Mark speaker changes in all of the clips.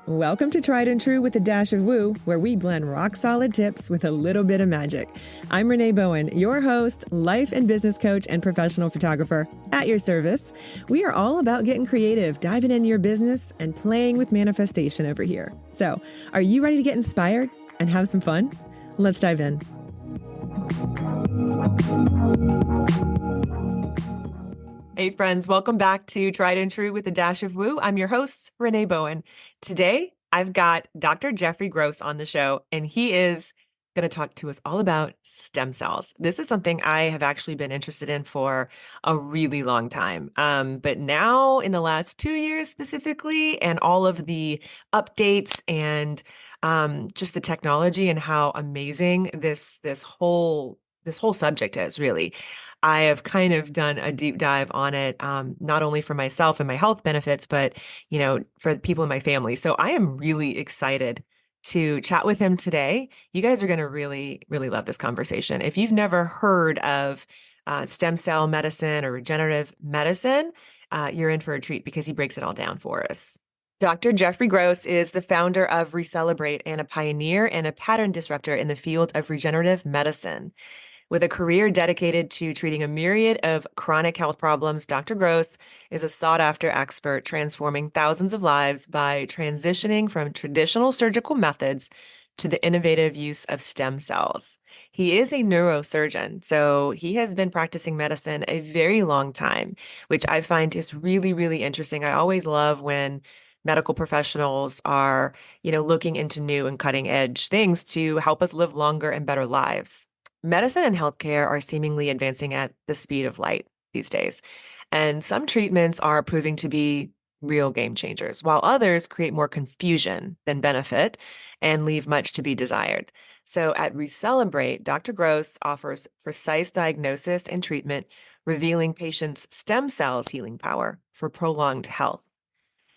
Speaker 1: Welcome to Tried and True with a Dash of Woo, where we blend rock solid tips with a little bit of magic. I'm Renee Bowen, your host, life and business coach, and professional photographer at your service. We are all about getting creative, diving into your business, and playing with manifestation over here. So, are you ready to get inspired and have some fun? Let's dive in. Hey friends, welcome back to Tried and True with a Dash of Woo. I'm your host, Renee Bowen. Today, I've got Dr. Jeffrey Gross on the show, and he is going to talk to us all about stem cells. This is something I have actually been interested in for a really long time. But now in the last 2 years specifically, and all of the updates and just the technology and how amazing this whole subject is, really. I have kind of done a deep dive on it, not only for myself and my health benefits, but, for the people in my family. So I am really excited to chat with him today. You guys are going to really, really love this conversation. If you've never heard of stem cell medicine or regenerative medicine, you're in for a treat because he breaks it all down for us. Dr. Jeffrey Gross is the founder of ReCelebrate and a pioneer and a pattern disruptor in the field of regenerative medicine. With a career dedicated to treating a myriad of chronic health problems, Dr. Gross is a sought-after expert transforming thousands of lives by transitioning from traditional surgical methods to the innovative use of stem cells. He is a neurosurgeon, so he has been practicing medicine a very long time, which I find is really, really interesting. I always love when medical professionals are, looking into new and cutting edge things to help us live longer and better lives. Medicine and healthcare are seemingly advancing at the speed of light these days, and some treatments are proving to be real game changers, while others create more confusion than benefit and leave much to be desired. So at ReCelebrate, Dr. Gross offers precise diagnosis and treatment, revealing patients' stem cells' healing power for prolonged health.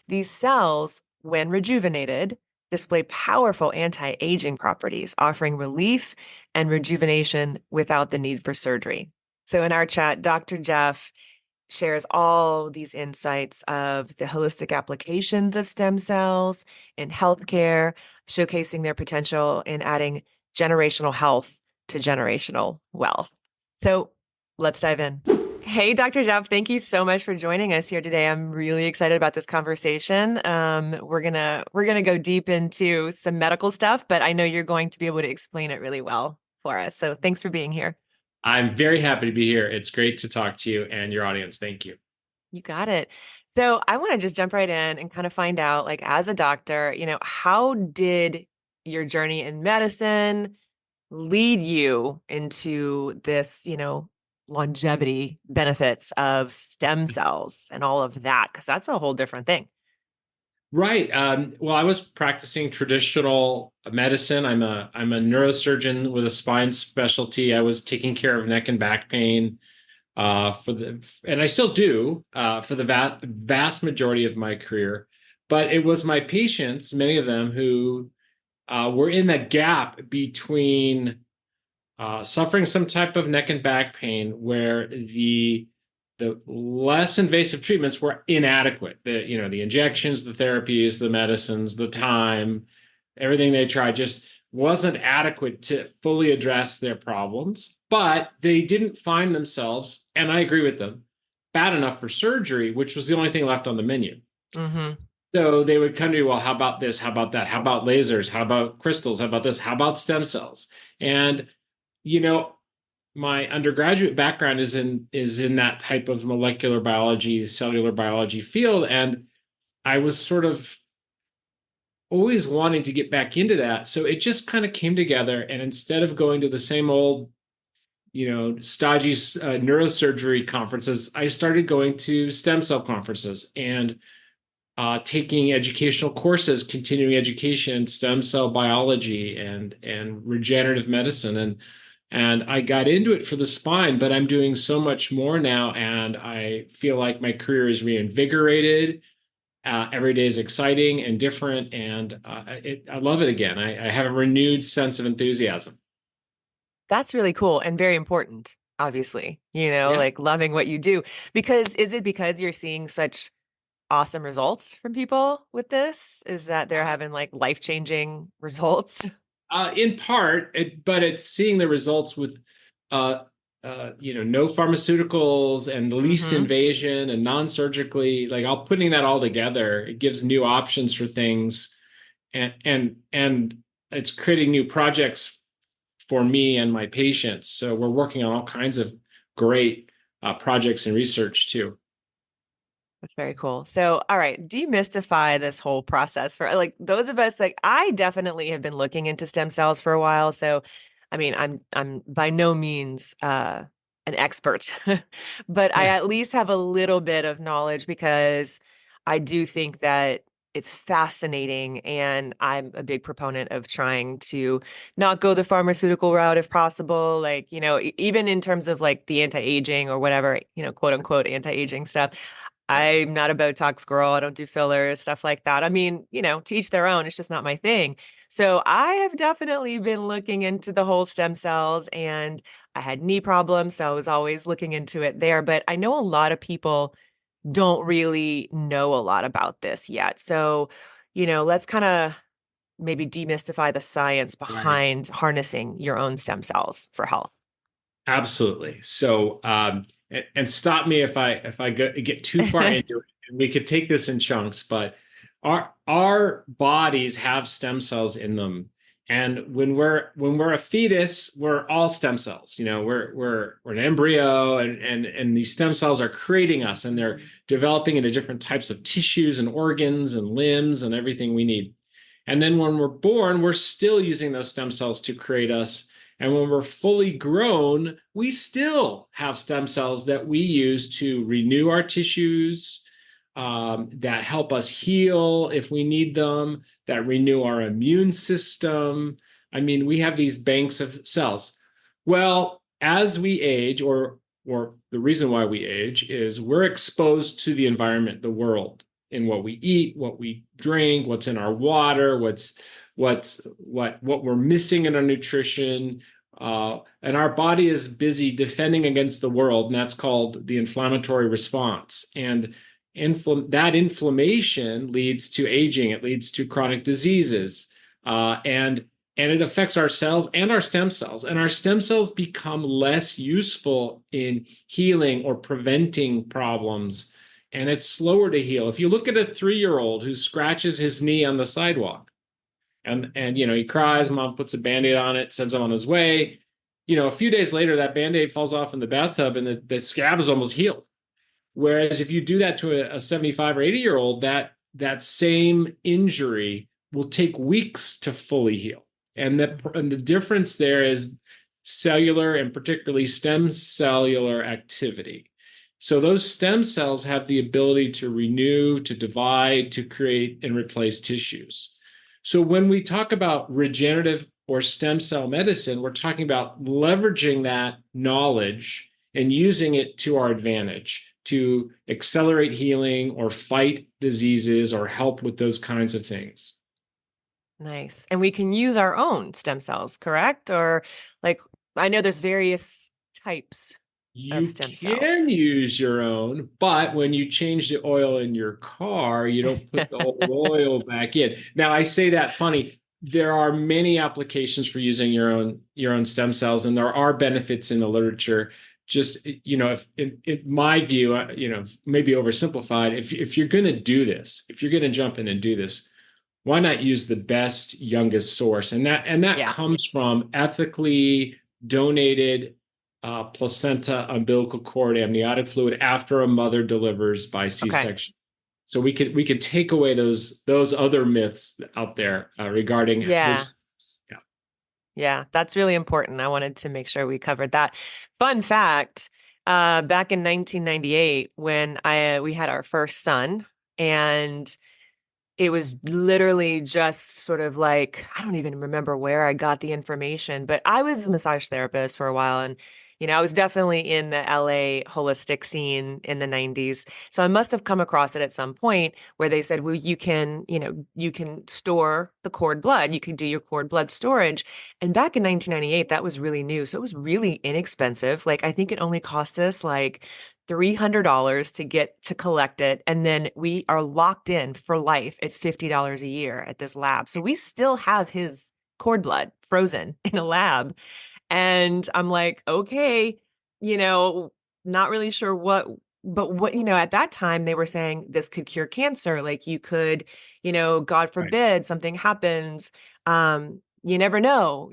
Speaker 1: These cells, when rejuvenated, display powerful anti-aging properties, offering relief and rejuvenation without the need for surgery. So in our chat, Dr. Jeff shares all these insights of the holistic applications of stem cells in healthcare, showcasing their potential in adding generational health to generational wealth. So let's dive in. Hey, Dr. Jeff, thank you so much for joining us here today. I'm really excited about this conversation. We're gonna go deep into some medical stuff, but I know you're going to be able to explain it really well for us. So thanks for being here.
Speaker 2: I'm very happy to be here. It's great to talk to you and your audience. Thank you.
Speaker 1: You got it. So I want to just jump right in and kind of find out, like, as a doctor, how did your journey in medicine lead you into this, longevity benefits of stem cells and all of that? Because that's a whole different thing.
Speaker 2: Right. Well, I was practicing traditional medicine. I'm a neurosurgeon with a spine specialty. I was taking care of neck and back pain and I still do for the vast majority of my career. But it was my patients, many of them, who were in that gap between suffering some type of neck and back pain where the less invasive treatments were inadequate. The injections, the therapies, the medicines, the time, everything they tried just wasn't adequate to fully address their problems. But they didn't find themselves, and I agree with them, bad enough for surgery, which was the only thing left on the menu.
Speaker 1: Mm-hmm.
Speaker 2: So they would come to me, well, how about this? How about that? How about lasers? How about crystals? How about this? How about stem cells? And you know, my undergraduate background is in that type of molecular biology, cellular biology field, and I was sort of always wanting to get back into that. So it just kind of came together, and instead of going to the same old, stodgy neurosurgery conferences, I started going to stem cell conferences and taking educational courses, continuing education in stem cell biology and regenerative medicine, and I got into it for the spine, but I'm doing so much more now, and I feel like my career is reinvigorated. Every day is exciting and different, and I love it again. I have a renewed sense of enthusiasm.
Speaker 1: That's really cool and very important, obviously,
Speaker 2: Yeah.
Speaker 1: like loving what you do. Because is it because you're seeing such awesome results from people with this? Is that they're
Speaker 2: Uh,
Speaker 1: having like life-changing results?
Speaker 2: in part, but it's seeing the results with, uh, no pharmaceuticals and least
Speaker 1: Hmm.
Speaker 2: invasion and non-surgically. Like all putting that all together, it gives new options for things, and it's creating new projects for me and my patients. So we're working on all kinds of great projects and research too.
Speaker 1: That's very cool. So, all right, demystify this whole process for like those of us like I definitely have been looking into stem cells for a while. So, I mean, I'm by no means an expert, but I at least have a little bit of knowledge because I do think that it's fascinating and I'm a big proponent of trying to not go the pharmaceutical route if possible. Like, even in terms of like the anti-aging or whatever, quote unquote anti-aging stuff.
Speaker 2: Yeah.
Speaker 1: I'm not a Botox girl. I don't do fillers, stuff like that. I mean, to each their own. It's just not my thing. So I have definitely been looking into the whole stem cells and I had knee problems. So I was always looking into it there. But I know a lot of people don't really know a lot about this yet. So, let's kind of maybe demystify the science
Speaker 2: Right.
Speaker 1: behind harnessing your own stem cells for health.
Speaker 2: Absolutely. So, and stop me if I get too far into it. And we could take this in chunks, but our bodies have stem cells in them, and when we're a fetus, we're all stem cells. We're an embryo, and these stem cells are creating us, and they're developing into different types of tissues and organs and limbs and everything we need. And then when we're born, we're still using those stem cells to create us, and when we're fully grown, we still have stem cells that we use to renew our tissues, that help us heal if we need them, that renew our immune system. I mean, we have these banks of cells. Well, as we age, or the reason why we age is we're exposed to the environment, the world, in what we eat, what we drink, what's in our water, what we're missing in our nutrition, and our body is busy defending against the world, and that's called the inflammatory response. And that inflammation leads to aging. It leads to chronic diseases, and it affects our cells and our stem cells. And our stem cells become less useful in healing or preventing problems, and it's slower to heal. If you look at a 3-year-old who scratches his knee on the sidewalk, and he cries, mom puts a band-aid on it, sends him on his way. A few days later, that band-aid falls off in the bathtub, and the scab is almost healed. Whereas if you do that to a 75 or 80-year-old, that same injury will take weeks to fully heal. And the difference there is cellular, and particularly stem cellular activity. So those stem cells have the ability to renew, to divide, to create and replace tissues. So when we talk about regenerative or stem cell medicine, we're talking about leveraging that knowledge and using it to our advantage to accelerate healing or fight diseases or help with those kinds of things.
Speaker 1: Nice. And we can use our own stem cells, correct? Or like, I know there's various types of
Speaker 2: You
Speaker 1: stem cells.
Speaker 2: can use your own, but when you change the oil in your car, you don't put the old oil back in. Now, I say that funny. There are many applications for using your own stem cells, and there are benefits in the literature. Just, if in my view, maybe oversimplified, if you're going to do this, if you're going to jump in and do this, why not use the best, youngest source? And that
Speaker 1: Yeah.
Speaker 2: comes from ethically donated placenta, umbilical cord, amniotic fluid after a mother delivers by
Speaker 1: Okay.
Speaker 2: C-section. So we could take away those other myths out there regarding
Speaker 1: Yeah.
Speaker 2: this. Yeah.
Speaker 1: Yeah. That's really important. I wanted to make sure we covered that. Fun fact, back in 1998, when we had our first son, and it was literally just sort of like, I don't even remember where I got the information, but I was a massage therapist for a while. And I was definitely in the LA holistic scene in the 90s. So I must have come across it at some point where they said, well, you can store the cord blood. You can do your cord blood storage. And back in 1998, that was really new. So it was really inexpensive. Like I think it only cost us like $300 to get to collect it. And then we are locked in for life at $50 a year at this lab. So we still have his cord blood frozen in a lab. And I'm like, okay, you know, not really sure but at that time they were saying this could cure cancer. Like you could, God
Speaker 2: Right.
Speaker 1: forbid something happens. You never know,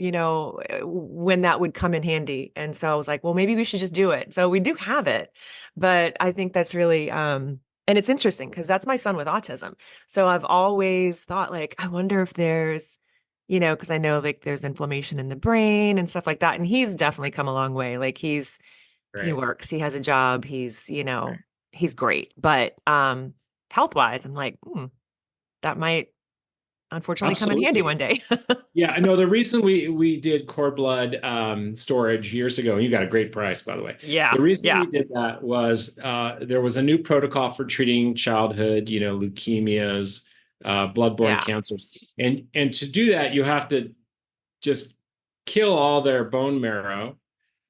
Speaker 1: when that would come in handy. And so I was like, well, maybe we should just do it. So we do have it, but I think that's really, and it's interesting because that's my son with autism. So I've always thought like, I wonder if there's, because I know like there's inflammation in the brain and stuff like that. And he's definitely come a long way. Like he
Speaker 2: Right.
Speaker 1: works, he has a job, he's,
Speaker 2: Right.
Speaker 1: he's great. But health wise, I'm like, that might unfortunately come in handy
Speaker 2: Absolutely.
Speaker 1: one day.
Speaker 2: Yeah, I know the reason we did cord blood storage years ago, and you got a great price, by the way.
Speaker 1: Yeah,
Speaker 2: The reason
Speaker 1: yeah,
Speaker 2: we did that was there was a new protocol for treating childhood, leukemias, blood-borne
Speaker 1: yeah.
Speaker 2: cancers. And to do that, you have to just kill all their bone marrow,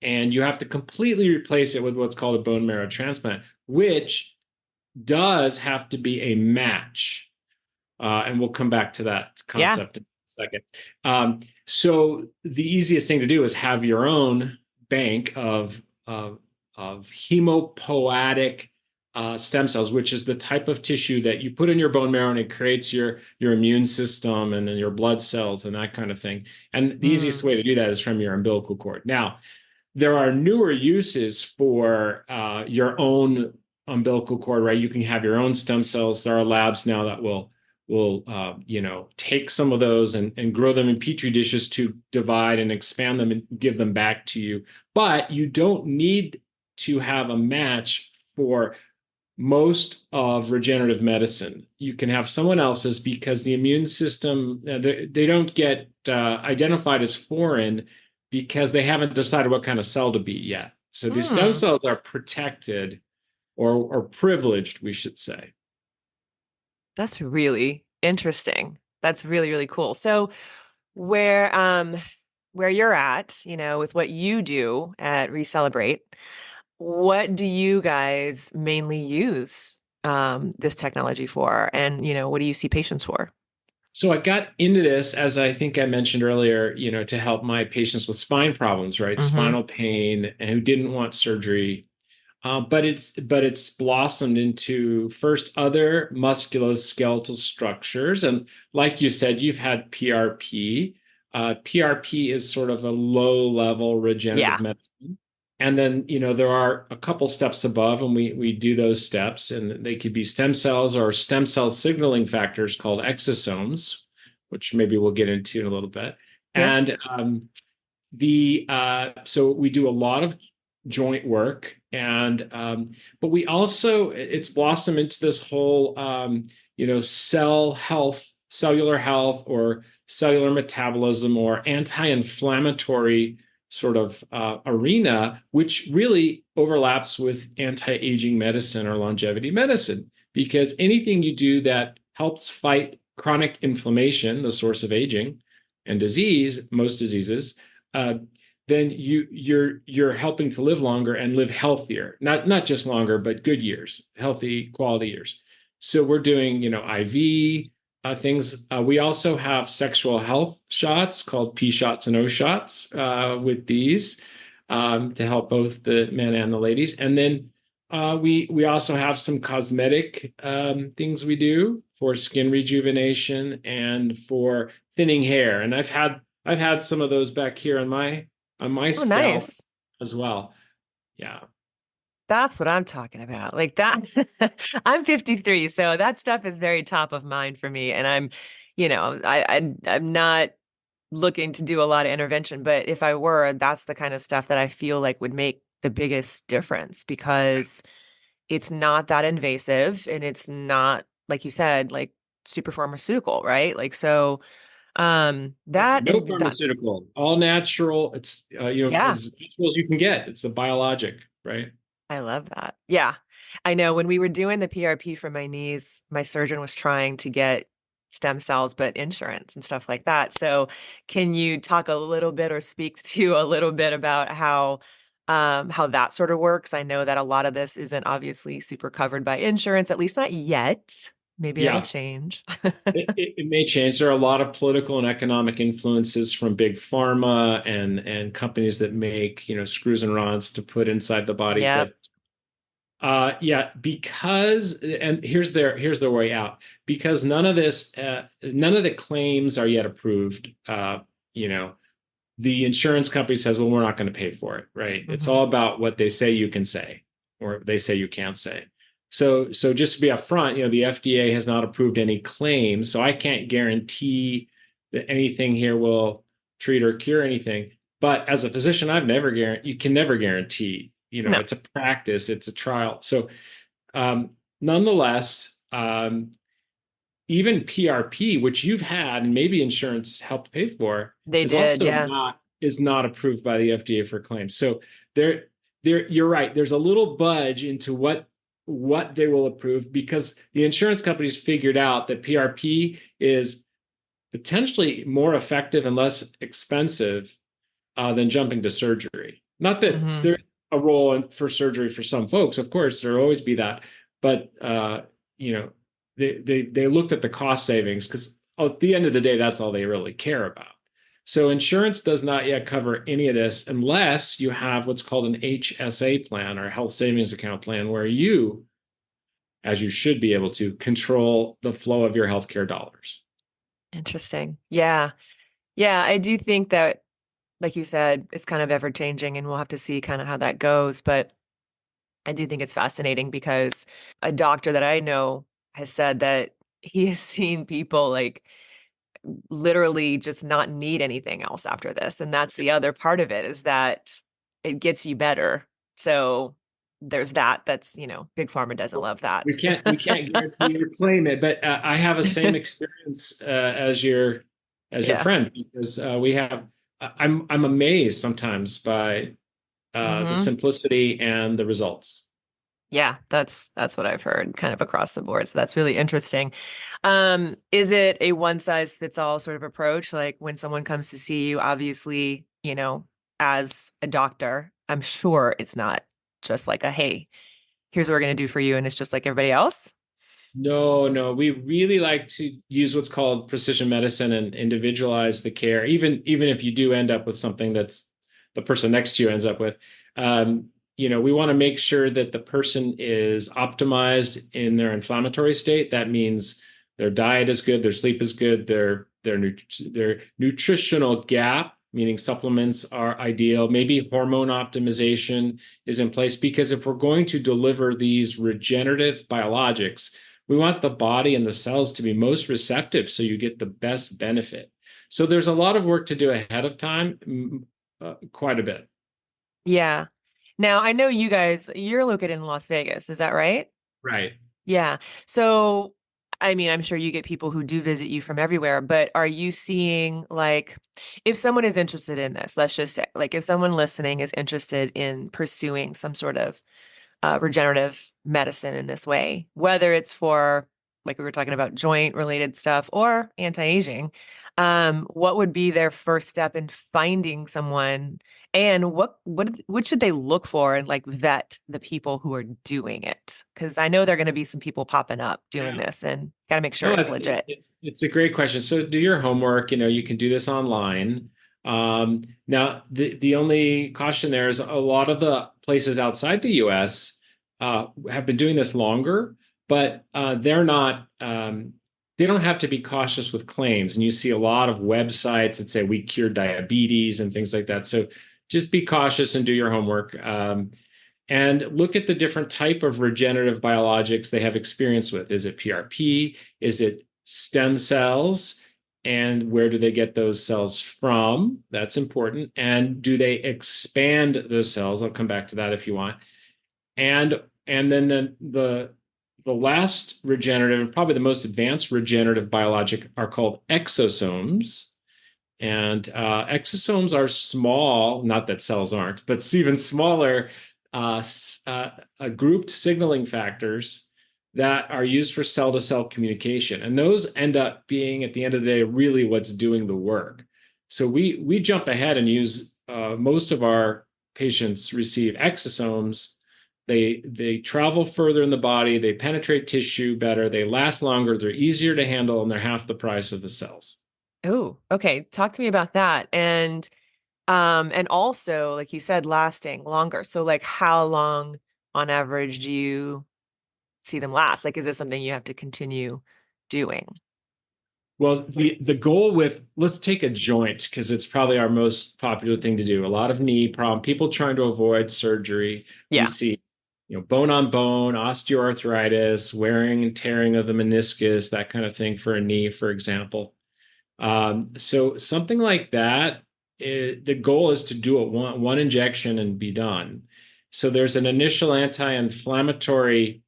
Speaker 2: and you have to completely replace it with what's called a bone marrow transplant, which does have to be a match. And we'll come back to that
Speaker 1: Yeah.
Speaker 2: concept in a second. So the easiest thing to do is have your own bank of hemopoietic stem cells, which is the type of tissue that you put in your bone marrow and it creates your immune system and then your blood cells and that kind of thing. And the easiest
Speaker 1: Mm.
Speaker 2: way to do that is from your umbilical cord. Now, there are newer uses for your own umbilical cord, right? You can have your own stem cells. There are labs now that will take some of those and grow them in petri dishes to divide and expand them and give them back to you. But you don't need to have a match for most of regenerative medicine. You can have someone else's because the immune system, they don't get identified as foreign because they haven't decided what kind of cell to be yet. So these stem
Speaker 1: Mm.
Speaker 2: cells are protected or privileged, we should say.
Speaker 1: That's really interesting. That's really, really cool. So where you're at, with what you do at ReCelebrate, what do you guys mainly use this technology for? And, what do you see patients for?
Speaker 2: So I got into this, as I think I mentioned earlier, to help my patients with spine problems, right?
Speaker 1: Hmm.
Speaker 2: Spinal pain and who didn't want surgery. But it's blossomed into first other musculoskeletal structures. And like you said, you've had PRP. PRP is sort of a low level regenerative
Speaker 1: Yeah.
Speaker 2: medicine. And then, there are a couple steps above, and we do those steps, and they could be stem cells or stem cell signaling factors called exosomes, which maybe we'll get into in a little bit.
Speaker 1: Yeah.
Speaker 2: And the so we do a lot of joint work, and but we also it's blossomed into this whole cell health, cellular health, or cellular metabolism, or anti-inflammatory sort of arena, which really overlaps with anti-aging medicine or longevity medicine, because anything you do that helps fight chronic inflammation, the source of aging and disease, most diseases, uh, then you're helping to live longer and live healthier, not just longer, but good years, healthy quality years. So we're doing IV things. We also have sexual health shots called P shots and O shots with these to help both the men and the ladies. And then we also have some cosmetic things we do for skin rejuvenation and for thinning hair. And I've had some of those back here on my
Speaker 1: Oh,
Speaker 2: scalp
Speaker 1: nice.
Speaker 2: as well. Yeah.
Speaker 1: That's what I'm talking about. Like that, I'm 53, so that stuff is very top of mind for me. And I'm not looking to do a lot of intervention, but if I were, that's the kind of stuff that I feel like would make the biggest difference because it's not that invasive and it's not, like you said, like super pharmaceutical, right? Like so. That
Speaker 2: No
Speaker 1: and that,
Speaker 2: pharmaceutical, all natural. It's
Speaker 1: yeah,
Speaker 2: as natural as you can get. It's a biologic, right?
Speaker 1: I love that. Yeah. I know when we were doing the PRP for my knees, my surgeon was trying to get stem cells, but insurance and stuff like that. So can you talk a little bit or speak to a little bit about how that sort of works? I know that a lot of this isn't obviously super covered by insurance, at least not yet. Maybe that'll
Speaker 2: Yeah.
Speaker 1: change.
Speaker 2: It may change. There are a lot of political and economic influences from big pharma and companies that make, screws and rods to put inside the body.
Speaker 1: Yep.
Speaker 2: But yeah, because and here's their way out. Because none of the claims are yet approved. You know, the insurance company says, well, we're not going to pay for it, right? It's
Speaker 1: Hmm.
Speaker 2: all about what they say you can say, or they say you can't say. So just to be upfront, the FDA has not approved any claims, so I can't guarantee that anything here will treat or cure anything. But as a physician, you can never guarantee.
Speaker 1: No,
Speaker 2: It's a practice, it's a trial. So nonetheless, even PRP, which you've had and maybe insurance helped pay for,
Speaker 1: they
Speaker 2: is
Speaker 1: did.
Speaker 2: also
Speaker 1: Yeah.
Speaker 2: not approved by the FDA for claims. So there you're right. There's a little budge into what they will approve because the insurance companies figured out that PRP is potentially more effective and less expensive than jumping to surgery. Not that
Speaker 1: Hmm.
Speaker 2: there's a role for surgery for some folks, of course, there will always be that, but you know, they looked at the cost savings because at the end of the day, that's all they really care about. So insurance does not yet cover any of this unless you have what's called an HSA plan or health savings account plan, where you, as you should be able to, control the flow of your healthcare dollars.
Speaker 1: Interesting. Yeah. Yeah. I do think that, like you said, it's kind of ever changing and we'll have to see kind of how that goes. But I do think it's fascinating because a doctor that I know has said that he has seen people like literally just not need anything else after this. And that's the other part of it is that it gets you better. So there's that. That's, big pharma doesn't love that.
Speaker 2: We can't guarantee or claim it, but I have the same experience as your
Speaker 1: Yeah.
Speaker 2: friend because we have. I'm amazed sometimes by the
Speaker 1: Hmm.
Speaker 2: simplicity and the results.
Speaker 1: Yeah, that's what I've heard kind of across the board. So that's really interesting. Is it a one size fits all sort of approach? Like when someone comes to see you, obviously, as a doctor, I'm sure it's not just like a, hey, here's what we're going to do for you. And it's just like everybody else.
Speaker 2: No, no, we really like to use what's called precision medicine and individualize the care, even if you do end up with something that's the person next to you ends up with. We want to make sure that the person is optimized in their inflammatory state. That means their diet is good, their sleep is good, their nutritional gap, meaning supplements are ideal. Maybe hormone optimization is in place because if we're going to deliver these regenerative biologics, we want the body and the cells to be most receptive so you get the best benefit. So there's a lot of work to do ahead of time, quite a bit.
Speaker 1: Yeah. Now I know you're located in Las Vegas. Is that right?
Speaker 2: Right.
Speaker 1: Yeah. So, I mean, I'm sure you get people who do visit you from everywhere, but are you seeing like if someone is interested in this, let's just say, like if someone listening is interested in pursuing some sort of regenerative medicine in this way, whether it's for, like we were talking about, joint related stuff or anti-aging, what would be their first step in finding someone? And what should they look for and like vet the people who are doing it? Because I know there are going to be some people popping up doing
Speaker 2: Yeah.
Speaker 1: this and got to make sure
Speaker 2: No,
Speaker 1: it's legit.
Speaker 2: it's a great question. So do your homework. You can do this online. Now, the only caution there is a lot of the places outside the U.S. Have been doing this longer, but they're not. They don't have to be cautious with claims. And you see a lot of websites that say we cure diabetes and things like that. So just be cautious and do your homework. And look at the different type of regenerative biologics they have experience with. Is it PRP? Is it stem cells? And where do they get those cells from? That's important. And do they expand those cells? I'll come back to that if you want. And then the the last regenerative and probably the most advanced regenerative biologic are called exosomes. And exosomes are small, not that cells aren't, but it's even smaller grouped signaling factors that are used for cell to cell communication. And those end up being, at the end of the day, really what's doing the work. So we jump ahead and use most of our patients receive exosomes. They travel further in the body, they penetrate tissue better, they last longer, they're easier to handle, and they're half the price of the cells.
Speaker 1: Oh, okay. Talk to me about that. And also, like you said, lasting longer. So like how long on average do you see them last? Like, is this something you have to continue doing?
Speaker 2: Well, the goal with let's take a joint because it's probably our most popular thing to do. A lot of knee problem, people trying to avoid surgery. We
Speaker 1: Yeah.
Speaker 2: see, bone on bone, osteoarthritis, wearing and tearing of the meniscus, that kind of thing for a knee, for example. So something like that, the goal is to do it one injection and be done. So there's an initial anti-inflammatory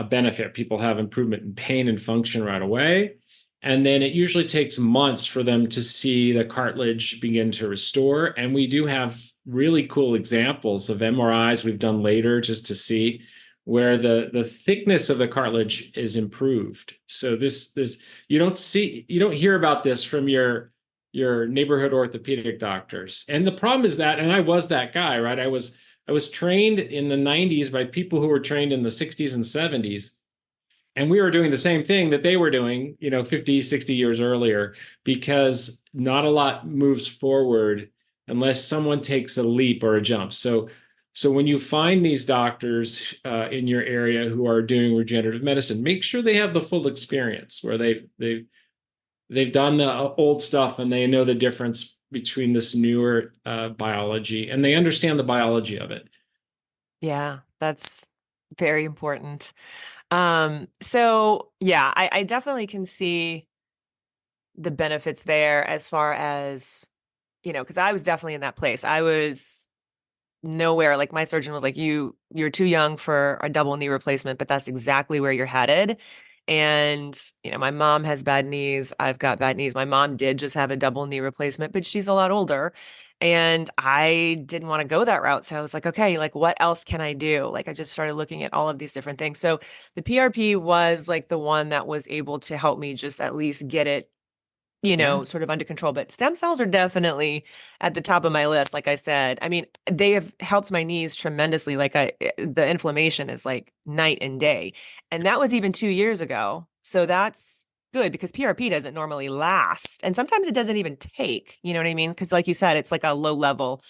Speaker 2: benefit. People have improvement in pain and function right away. And then it usually takes months for them to see the cartilage begin to restore. And we do have really cool examples of MRIs we've done later just to see where the thickness of the cartilage is improved. So this you don't hear about this from your neighborhood orthopedic doctors. And the problem is that, and I was that guy, right? I was trained in the 90s by people who were trained in the 60s and 70s. And we were doing the same thing that they were doing, 50, 60 years earlier, because not a lot moves forward unless someone takes a leap or a jump. So when you find these doctors in your area who are doing regenerative medicine, make sure they have the full experience where they've done the old stuff and they know the difference between this newer biology and they understand the biology of it.
Speaker 1: Yeah, that's very important. So yeah, I definitely can see the benefits there as far as, because I was definitely in that place. I was nowhere. Like my surgeon was like, you're too young for a double knee replacement, but that's exactly where you're headed. And, my mom has bad knees. I've got bad knees. My mom did just have a double knee replacement, but she's a lot older. And I didn't want to go that route. So I was like, okay, like what else can I do? Like I just started looking at all of these different things. So the PRP was like the one that was able to help me just at least get it
Speaker 2: Yeah.
Speaker 1: sort of under control. But stem cells are definitely at the top of my list. Like I said, I mean, they have helped my knees tremendously. The inflammation is like night and day. And that was even 2 years ago. So that's good because PRP doesn't normally last. And sometimes it doesn't even take, you know what I mean? Because like you said, it's like a low level,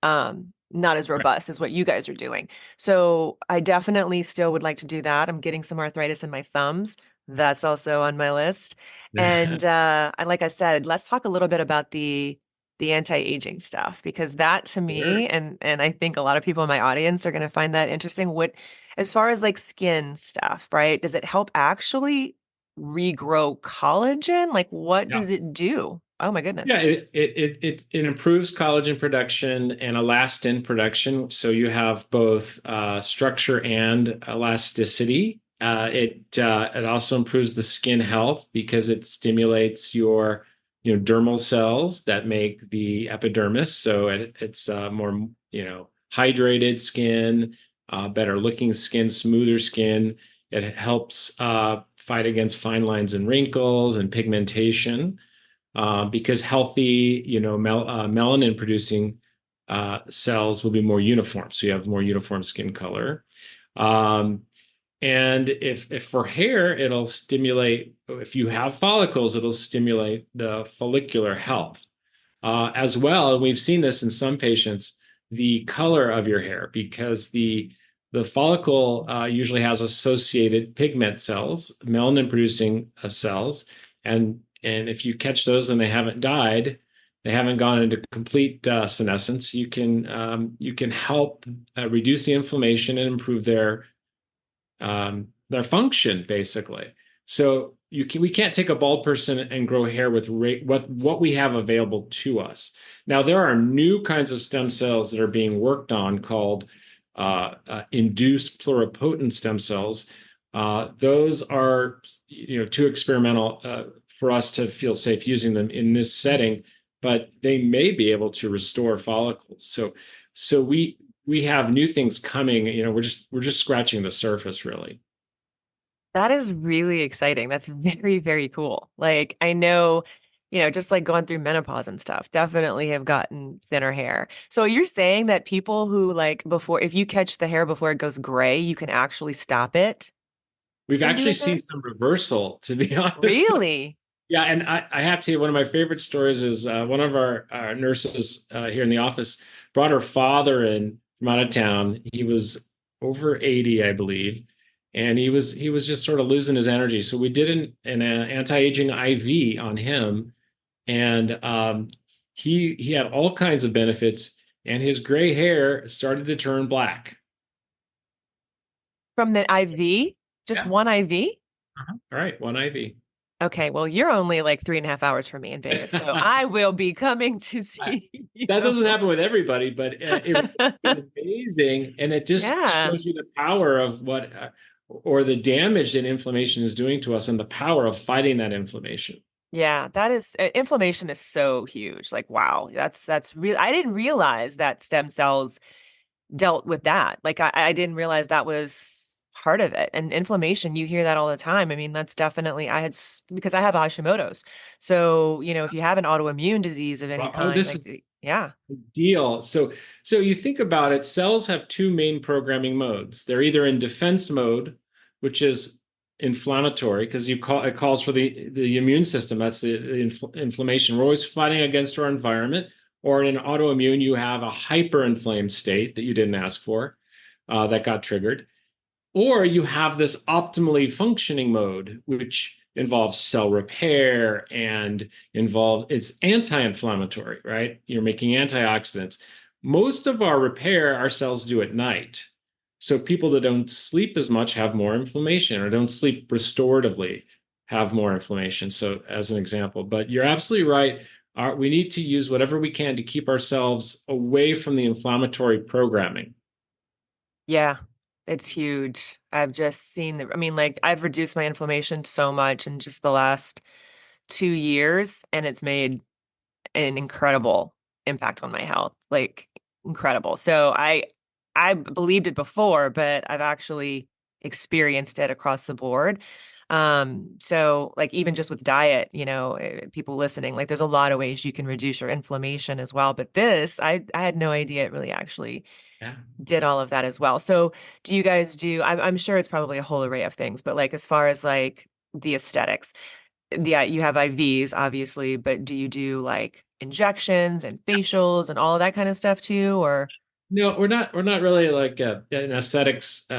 Speaker 1: not as robust as what you guys are doing. So I definitely still would like to do that. I'm getting some arthritis in my thumbs. That's also on my list.
Speaker 2: Right.
Speaker 1: And like I said, let's talk a little bit about the anti-aging stuff because that to
Speaker 2: Sure.
Speaker 1: me and I think a lot of people in my audience are going to find that interesting. What as far as like skin stuff, right? Does it help actually regrow collagen? Like what
Speaker 2: Yeah.
Speaker 1: does it do? Oh my goodness.
Speaker 2: Yeah, it improves collagen production and elastin production. So you have both structure and elasticity. It also improves the skin health because it stimulates your dermal cells that make the epidermis. So it's more hydrated skin, better looking skin, smoother skin. It helps fight against fine lines and wrinkles and pigmentation because healthy, melanin producing cells will be more uniform. So you have more uniform skin color. Um, and if for hair, it'll stimulate, if you have follicles, it'll stimulate the follicular health as well. And we've seen this in some patients, the color of your hair, because the follicle usually has associated pigment cells, melanin producing cells, and if you catch those and they haven't died, they haven't gone into complete senescence. You can help reduce the inflammation and improve their function basically. So we can't take a bald person and grow hair with what we have available to us. Now there are new kinds of stem cells that are being worked on called induced pluripotent stem cells. Those are, too experimental for us to feel safe using them in this setting, but they may be able to restore follicles. So we have new things coming. We're just scratching the surface, really.
Speaker 1: That is really exciting. That's very, very cool. Like, I know, just like going through menopause and stuff, definitely have gotten thinner hair. So you're saying that people who like before, if you catch the hair before it goes gray, you can actually stop it
Speaker 2: We've
Speaker 1: from
Speaker 2: actually
Speaker 1: doing that?
Speaker 2: seen some reversal, to be honest.
Speaker 1: Really?
Speaker 2: Yeah, and I have to tell you, one of my favorite stories is one of our nurses here in the office brought her father in from out of town. He was over 80, I believe, and he was just sort of losing his energy. So we did an anti-aging IV on him, and he had all kinds of benefits, and his gray hair started to turn black.
Speaker 1: From the IV? Just
Speaker 2: Yeah.
Speaker 1: one IV?
Speaker 2: All right, one IV.
Speaker 1: Okay, well, you're only like 3.5 hours from me in Vegas, so I will be coming to see you.
Speaker 2: That doesn't happen with everybody, but it was amazing, and it just
Speaker 1: Yeah.
Speaker 2: shows you the power of what or the damage that inflammation is doing to us, and the power of fighting that inflammation.
Speaker 1: Yeah, that is inflammation is so huge. Like, wow, that's real. I didn't realize that stem cells dealt with that. Like, I didn't realize that was part of it. And inflammation, you hear that all the time. I mean, that's definitely because I have Hashimoto's. So, if you have an autoimmune disease of any
Speaker 2: Well, oh,
Speaker 1: kind,
Speaker 2: this
Speaker 1: like,
Speaker 2: is
Speaker 1: yeah.
Speaker 2: a deal. So you think about it, cells have two main programming modes. They're either in defense mode, which is inflammatory, because it calls for the immune system. That's the inflammation. We're always fighting against our environment. Or in an autoimmune, you have a hyperinflamed state that you didn't ask for, that got triggered. Or you have this optimally functioning mode, which involves cell repair and it's anti-inflammatory, right? You're making antioxidants. Most of our repair our cells do at night. So people that don't sleep as much have more inflammation, or don't sleep restoratively have more inflammation. So as an example, but you're absolutely right. We need to use whatever we can to keep ourselves away from the inflammatory programming.
Speaker 1: Yeah, it's huge. I've just seen I mean, like, I've reduced my inflammation so much in just the last 2 years, and it's made an incredible impact on my health. Like, incredible. So I believed it before, but I've actually experienced it across the board. So like even just with diet, people listening, like there's a lot of ways you can reduce your inflammation as well. But I had no idea it really actually
Speaker 2: Yeah.
Speaker 1: did all of that as well. So do you guys I'm sure it's probably a whole array of things, but like as far as like the aesthetics, yeah, you have IVs, obviously, but do you do like injections and facials and all of that kind of stuff too? Or
Speaker 2: No, we're not really like an aesthetics. We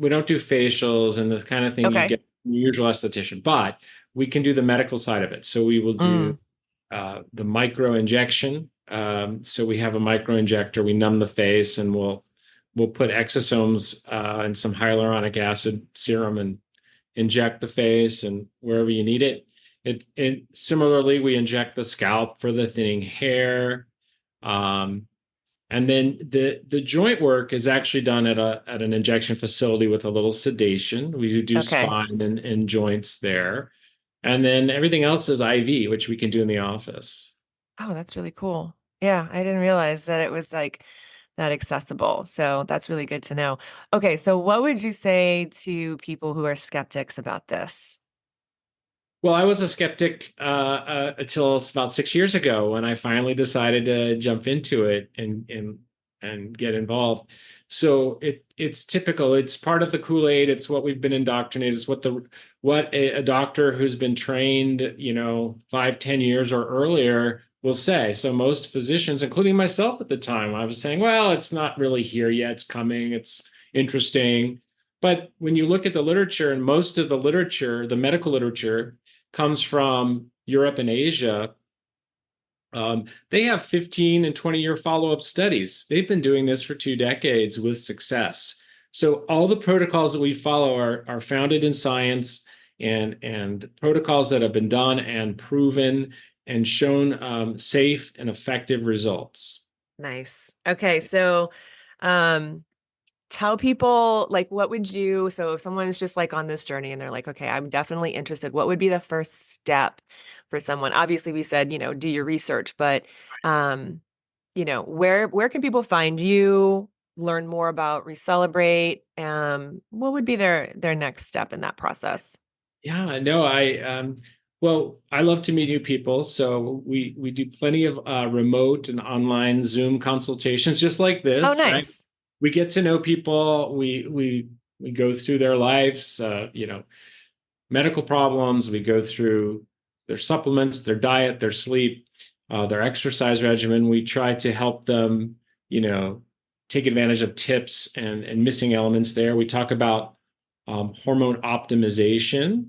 Speaker 2: don't do facials and the kind of thing you
Speaker 1: okay.
Speaker 2: get from your usual esthetician, but we can do the medical side of it. So we will do
Speaker 1: Mm,
Speaker 2: the micro injection. So we have a micro injector. We numb the face, and we'll put exosomes and some hyaluronic acid serum and inject the face and wherever you need it. It similarly, we inject the scalp for the thinning hair. Um, and then the joint work is actually done at an injection facility with a little sedation. We do
Speaker 1: okay.
Speaker 2: spine and joints there. And then everything else is IV, which we can do in the office.
Speaker 1: Oh, that's really cool. Yeah, I didn't realize that it was like that accessible. So that's really good to know. Okay, so what would you say to people who are skeptics about this?
Speaker 2: Well, I was a skeptic until about 6 years ago, when I finally decided to jump into it and get involved. So it's typical. It's part of the Kool-Aid. It's what we've been indoctrinated. It's what a doctor who's been trained, 5, 10 years or earlier will say. So most physicians, including myself at the time, I was saying, well, it's not really here yet. It's coming. It's interesting. But when you look at the literature, and most of the literature, the medical literature, comes from Europe and Asia. They have 15 and 20-year follow-up studies. They've been doing this for 2 decades with success. So all the protocols that we follow are founded in science, and protocols that have been done and proven and shown safe and effective results.
Speaker 1: Nice. Okay, so um tell people like what would you, so if someone's just like on this journey and they're like, okay, I'm definitely interested, what would be the first step for someone? Obviously, we said, do your research, but um, where can people find you, learn more about Recelebrate? What would be their next step in that process?
Speaker 2: Yeah, no, well, I love to meet new people, so we do plenty of remote and online Zoom consultations, just like
Speaker 1: Oh,
Speaker 2: this, right?
Speaker 1: nice.
Speaker 2: We get to know people. We go through their lives, medical problems. We go through their supplements, their diet, their sleep, their exercise regimen. We try to help them, you know, take advantage of tips and missing elements there. We talk about hormone optimization,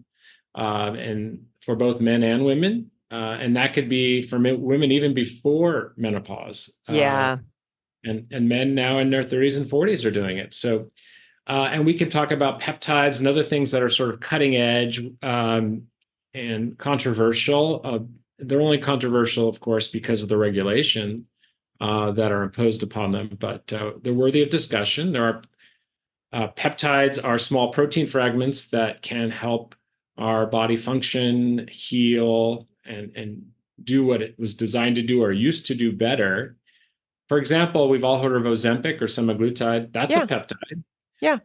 Speaker 2: and for both men and women. And that could be for women even before menopause.
Speaker 1: Yeah.
Speaker 2: And men now in their 30s and 40s are doing it. So, and we can talk about peptides and other things that are sort of cutting edge and controversial. They're only controversial, of course, because of the regulation that are imposed upon them, but they're worthy of discussion. There are peptides are small protein fragments that can help our body function, heal, and do what it was designed to do or used to do better. For example, we've all heard of Ozempic or semaglutide. That's a
Speaker 1: Yeah.
Speaker 2: peptide,
Speaker 1: Yeah.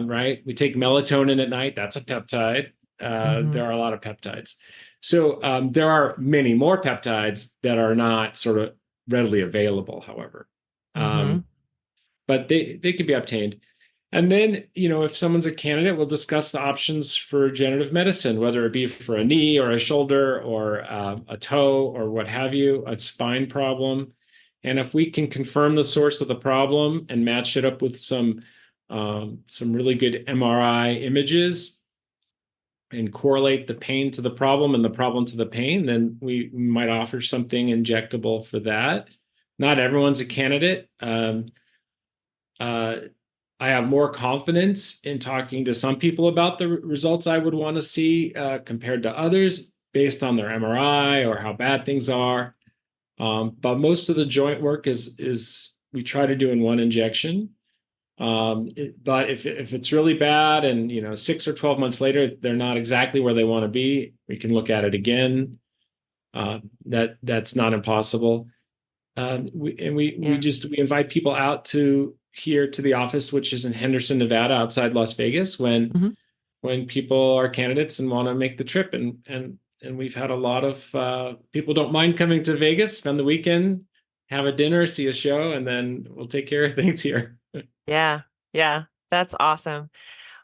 Speaker 2: right? We take melatonin at night. That's a peptide.
Speaker 1: Hmm.
Speaker 2: There are a lot of peptides. So there are many more peptides that are not sort of readily available, however.
Speaker 1: Hmm.
Speaker 2: Um, but they can be obtained. And then, if someone's a candidate, we'll discuss the options for regenerative medicine, whether it be for a knee or a shoulder or a toe or what have you, a spine problem. And if we can confirm the source of the problem and match it up with some really good MRI images and correlate the pain to the problem and the problem to the pain, then we might offer something injectable for that. Not everyone's a candidate. Uh, I have more confidence in talking to some people about the results I would want to see compared to others based on their MRI or how bad things are. But most of the joint work is we try to do in one injection. But if it's really bad and 6 or 12 months later they're not exactly where they want to be, we can look at it again. That's not impossible. We
Speaker 1: Yeah.
Speaker 2: just we invite people out to here to the office, which is in Henderson, Nevada, outside Las Vegas,
Speaker 1: Hmm.
Speaker 2: when people are candidates and want to make the trip. And we've had a lot of people don't mind coming to Vegas, spend the weekend, have a dinner, see a show, and then we'll take care of things here.
Speaker 1: Yeah. Yeah. That's awesome.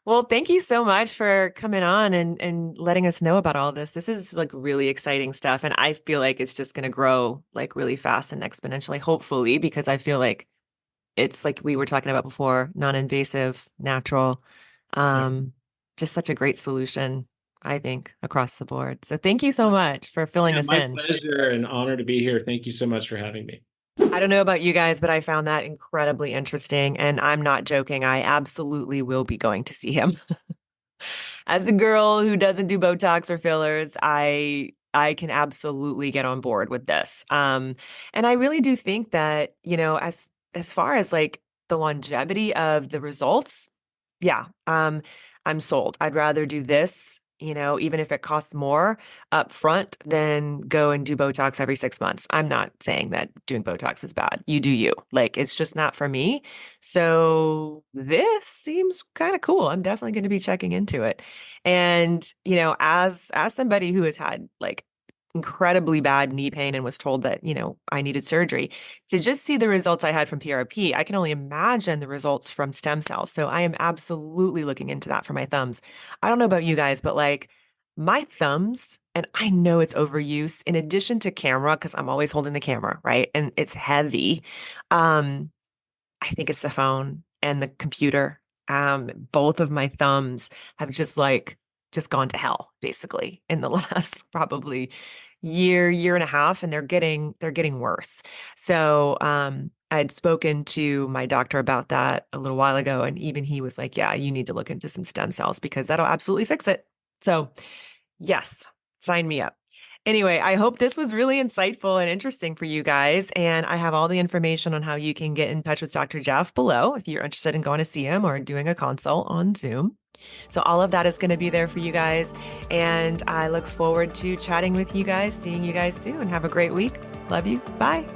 Speaker 1: Well, thank you so much for coming on and letting us know about all this. This is like really exciting stuff. And I feel like it's just going to grow like really fast and exponentially, hopefully, because I feel like it's like we were talking about before, non-invasive, natural,
Speaker 2: Yeah,
Speaker 1: um, just such a great solution, I think, across the board. So thank you so much for filling
Speaker 2: yeah,
Speaker 1: us
Speaker 2: my
Speaker 1: in.
Speaker 2: pleasure and honor to be here. Thank you so much for having me.
Speaker 1: I don't know about you guys, but I found that incredibly interesting. And I'm not joking. I absolutely will be going to see him. As a girl who doesn't do Botox or fillers, I can absolutely get on board with this. And I really do think that, as far as like the longevity of the results, yeah, I'm sold. I'd rather do this, even if it costs more up front than go and do Botox every 6 months. I'm not saying that doing Botox is bad. You do you. Like, it's just not for me. So this seems kind of cool. I'm definitely going to be checking into it. And, as somebody who has had like incredibly bad knee pain and was told that, I needed surgery, to just see the results I had from PRP, I can only imagine the results from stem cells. So I am absolutely looking into that for my thumbs. I don't know about you guys, but like my thumbs, and I know it's overuse in addition to camera, because I'm always holding the camera, right? And it's heavy. Um, I think it's the phone and the computer. Both of my thumbs have just gone to hell, basically, in the last probably year and a half, and they're getting worse. So, I had spoken to my doctor about that a little while ago, and even he was like, "Yeah, you need to look into some stem cells because that'll absolutely fix it." So, yes, sign me up. Anyway, I hope this was really insightful and interesting for you guys. And I have all the information on how you can get in touch with Dr. Jeff below if you're interested in going to see him or doing a consult on Zoom. So all of that is going to be there for you guys. And I look forward to chatting with you guys, seeing you guys soon. Have a great week. Love you. Bye.